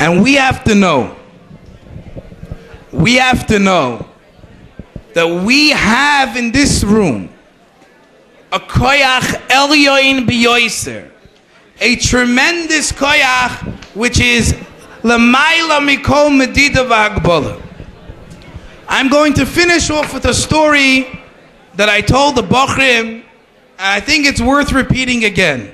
And we have to know that we have in this room a koyach elyoin b'yoyser, a tremendous koyach which is l'mayla mikol medida v'hagbola. I'm going to finish off with a story that I told the Bochrim, and I think it's worth repeating again.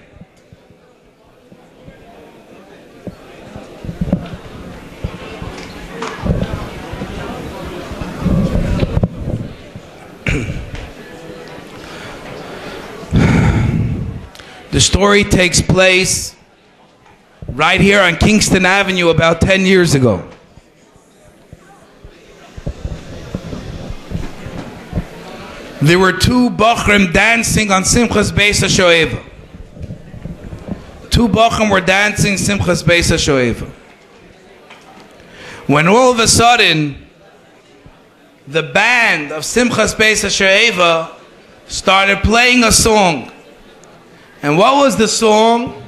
The story takes place right here on Kingston Avenue about 10 years ago. There were two Bochrim dancing on Simchas Beis HaShoeva. Two Bochrim were dancing Simchas Beis HaShoeva. When all of a sudden, the band of Simchas Beis HaShoeva started playing a song. And what was the song?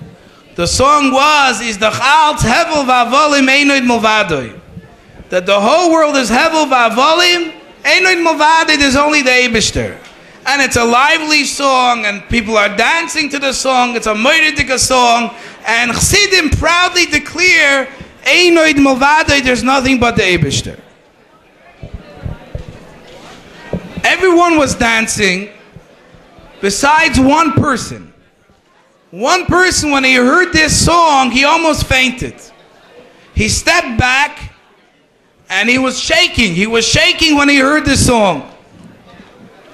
The song was, is the Chalt Hevel Va'avolim Einoid Milvadoi. That the whole world is Hevel Va'avolim, Einoid Milvadoi, there's only the Eibishter. And it's a lively song, and people are dancing to the song, it's a Moiridika song, and Chassidim proudly declare, Einoid Milvadoi, there's nothing but the Eibishter. Everyone was dancing, besides one person. One person, when he heard this song, he almost fainted. He stepped back and he was shaking. He was shaking when he heard this song.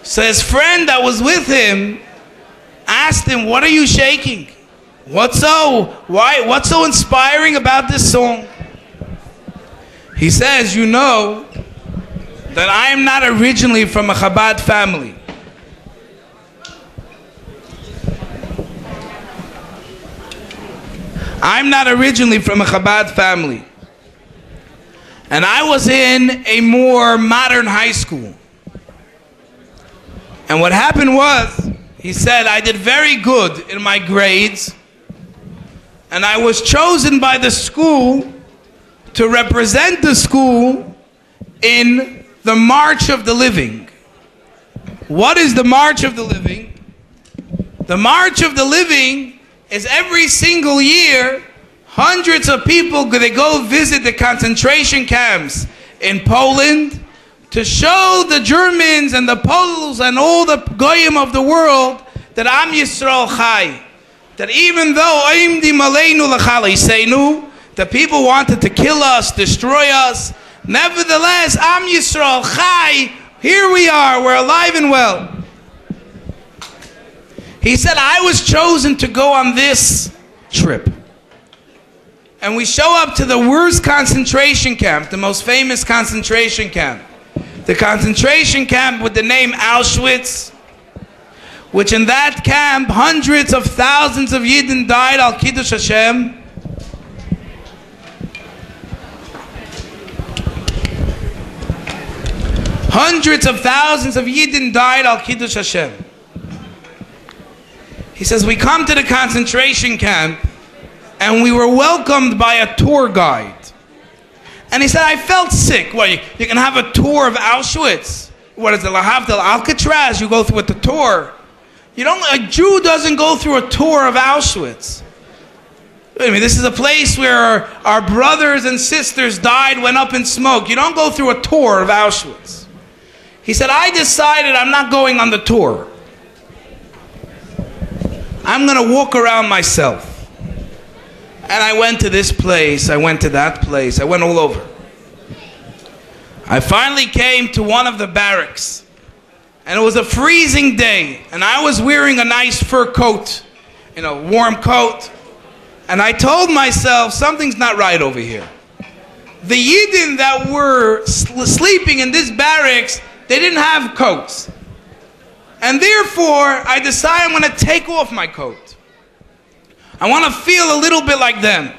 So his friend that was with him asked him, "What are you shaking? What's so inspiring about this song?" He says, "You know that I am not originally from a Chabad family. I'm not originally from a Chabad family. And I was in a more modern high school. And what happened was," he said, "I did very good in my grades. And I was chosen by the school to represent the school in the March of the Living." What is the March of the Living? The March of the Living is every single year, hundreds of people, they go visit the concentration camps in Poland to show the Germans and the Poles and all the Goyim of the world that Am Yisrael Chai. That even though the people wanted to kill us, destroy us, nevertheless, Am Yisrael Chai, here we are, we're alive and well. He said, I was chosen to go on this trip. And we show up to the worst concentration camp, the most famous concentration camp. The concentration camp with the name Auschwitz, which in that camp, hundreds of thousands of Yidden died al Kiddush Hashem. Hundreds of thousands of Yidden died al Kiddush Hashem. He says, we come to the concentration camp and we were welcomed by a tour guide. And he said, I felt sick. Well, you can have a tour of Auschwitz. What is it, Lahavdil Alcatraz? You go through with the tour. A Jew doesn't go through a tour of Auschwitz. I mean, this is a place where our brothers and sisters died, went up in smoke. You don't go through a tour of Auschwitz. He said, I decided I'm not going on the tour. I'm going to walk around myself. And I went to this place, I went to that place, I went all over. I finally came to one of the barracks. And it was a freezing day. And I was wearing a nice fur coat, warm coat. And I told myself, something's not right over here. The Yidden that were sleeping in this barracks, they didn't have coats. And therefore, I decided I'm going to take off my coat. I want to feel a little bit like them.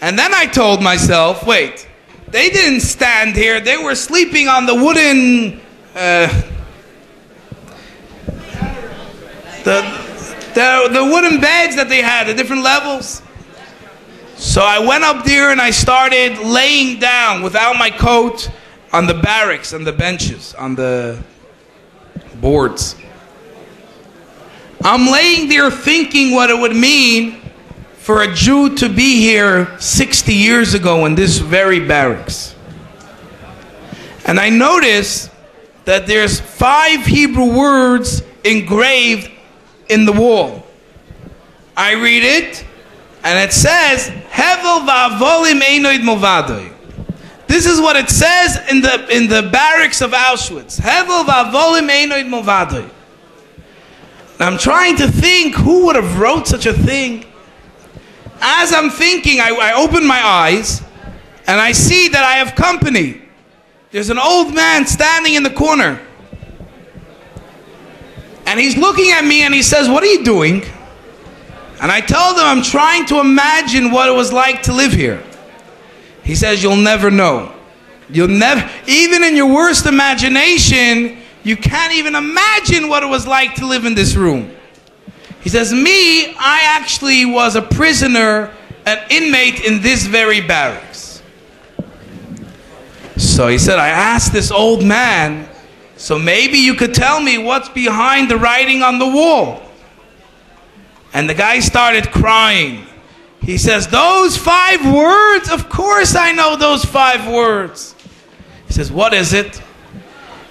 And then I told myself, wait, they didn't stand here. They were sleeping on the wooden, the wooden beds that they had at different levels. So I went up there and I started laying down without my coat on the barracks, on the benches, on the boards. I'm laying there thinking what it would mean for a Jew to be here 60 years ago in this very barracks. And I notice that there's 5 Hebrew words engraved in the wall. I read it, and it says, Hevel va'avolim einoid movadoi. This is what it says in the barracks of Auschwitz. Hevel va'avolim einoid movadoi. I'm trying to think who would have wrote such a thing. As I'm thinking, I open my eyes and I see that I have company. There's an old man standing in the corner. And he's looking at me and he says, "What are you doing?" And I tell them I'm trying to imagine what it was like to live here. He says, "You'll never know. You'll never, even in your worst imagination, you can't even imagine what it was like to live in this room." He says, "Me, I actually was a prisoner, an inmate in this very barracks." So he said, I asked this old man, "So maybe you could tell me what's behind the writing on the wall?" And the guy started crying. He says, "Those 5 words? Of course I know those 5 words." He says, "What is it?"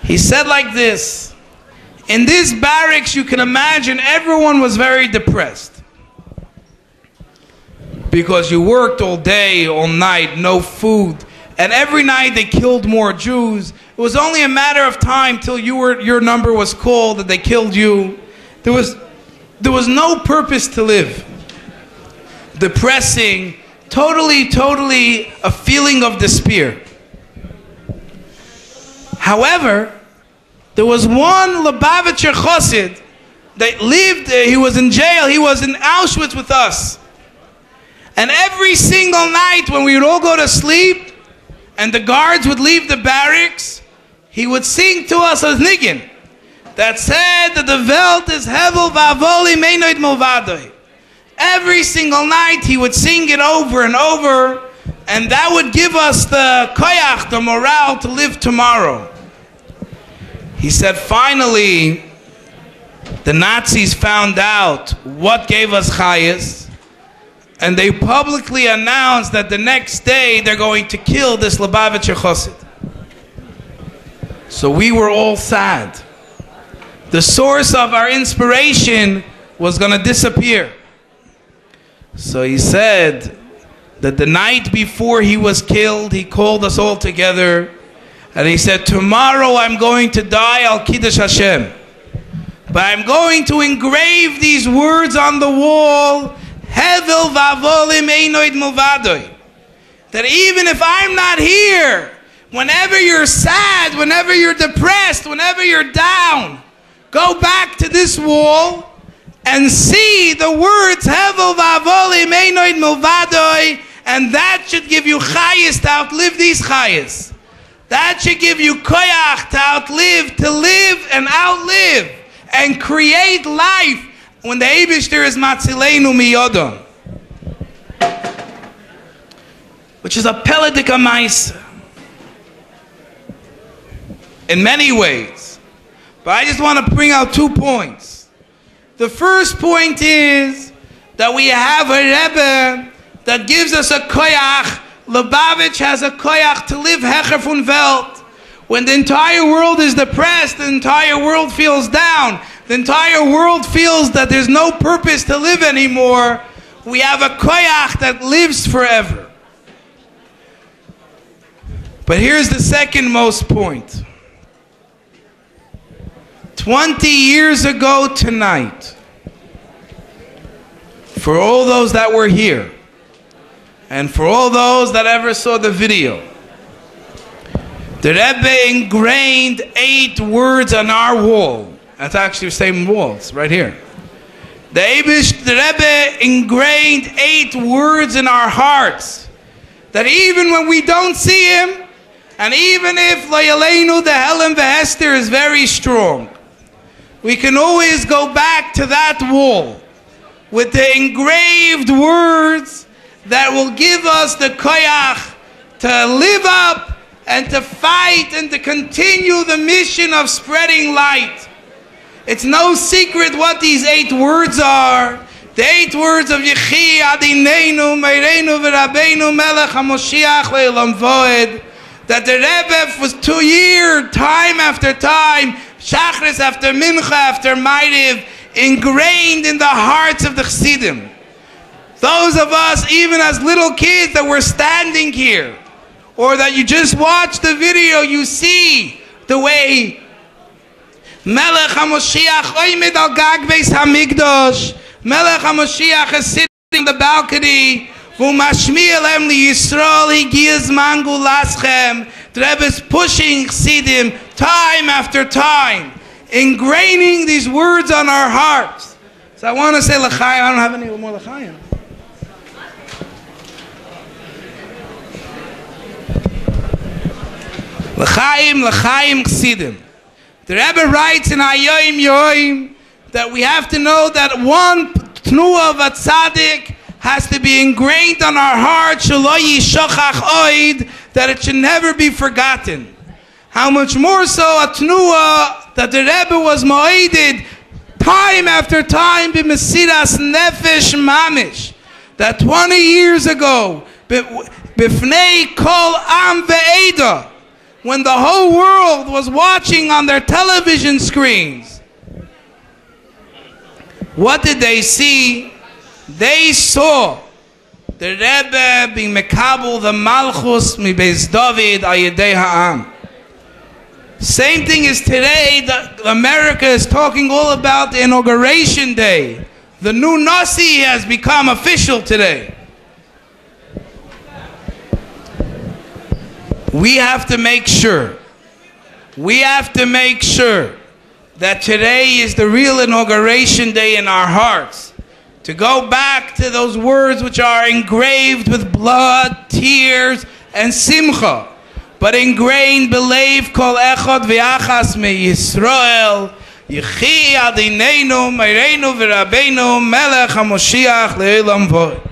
He said like this, in this barracks you can imagine everyone was very depressed. Because you worked all day, all night, no food. And every night they killed more Jews. It was only a matter of time till your number was called that they killed you. There was no purpose to live. Depressing, totally a feeling of despair. However, there was one Lubavitcher Chassid that lived, he was in jail, he was in Auschwitz with us. And every single night when we would all go to sleep and the guards would leave the barracks, he would sing to us a niggin that said that the Welt is Hevel va'avolim einoid movadoi. Every single night he would sing it over and over, and that would give us the koyach, the morale to live tomorrow. He said finally the Nazis found out what gave us chayas, and they publicly announced that the next day they're going to kill this Lubavitcher Chassid. So we were all sad. The source of our inspiration was going to disappear. So he said that the night before he was killed, he called us all together and he said, "Tomorrow I'm going to die, Al Kiddush Hashem. But I'm going to engrave these words on the wall, Hevel va'avolim einoid movadoi. That even if I'm not here, whenever you're sad, whenever you're depressed, whenever you're down, go back to this wall and see the words Hevel va'avolim einoid movadoi, and that should give you chayas to outlive these chayas. That should give you koyach to outlive, to live and outlive, and create life when the Eibishter is matzileinu miyodon." Which is a peledika maisa in many ways. But I just want to bring out 2 points. The first point is that we have a Rebbe that gives us a koyach. Lubavitch has a koyach to live hecher fun Welt. When the entire world is depressed, the entire world feels down, the entire world feels that there's no purpose to live anymore, we have a koyach that lives forever. But here's the second most point. 20 years ago tonight, for all those that were here, and for all those that ever saw the video, the Rebbe ingrained 8 words on our wall. That's actually the same walls right here. The Rebbe ingrained 8 words in our hearts, that even when we don't see him, and even if Leolam, the Helam Vehester is very strong, we can always go back to that wall with the engraved words that will give us the koyach to live up and to fight and to continue the mission of spreading light. It's no secret what these 8 words are. The 8 words of Yechi, Adonenu, Moreinu, Verabeinu, Melech, Hamoshiach, Leolam, Vaaed. That the Rebbe was 2 years, time after time, Shachris after Mincha after Ma'ariv, ingrained in the hearts of the Chassidim. Those of us, even as little kids that were standing here, or that you just watch the video, you see the way Melech Hamoshiach oimid al gag beis hamikdash. Melech Hamoshiach is sitting on the balcony. V'mashmiel em li Yisrael higiz mangu laschem. The Rebbe is pushing Chassidim time after time, ingraining these words on our hearts. So I want to say l'chaim. I don't have any more l'chaim. L'chaim, l'chaim Chassidim. The Rebbe writes in Hayoim Yoim that we have to know that one tnuah of a tzaddik has to be ingrained on our heart, shelo yishachach oid, that it should never be forgotten. How much more so a tnuah that the Rebbe was moeded time after time b'mesiras nefesh mamish, that 20 years ago, b'fnei kol am ve'eda, when the whole world was watching on their television screens, what did they see? They saw the Rebbe being mekabel the malchus mi beis David al yedei ha'am. Same thing as today, America is talking all about the inauguration day. The new Nasi has become official today. We have to make sure that today is the real inauguration day in our hearts. To go back to those words which are engraved with blood, tears, and simcha, but ingrained belev kol echad v'achas me Yisrael, Yechi, Adonenu, Moreinu, Verabeinu, Melech, Hamoshiach, Leolam, Vaaed.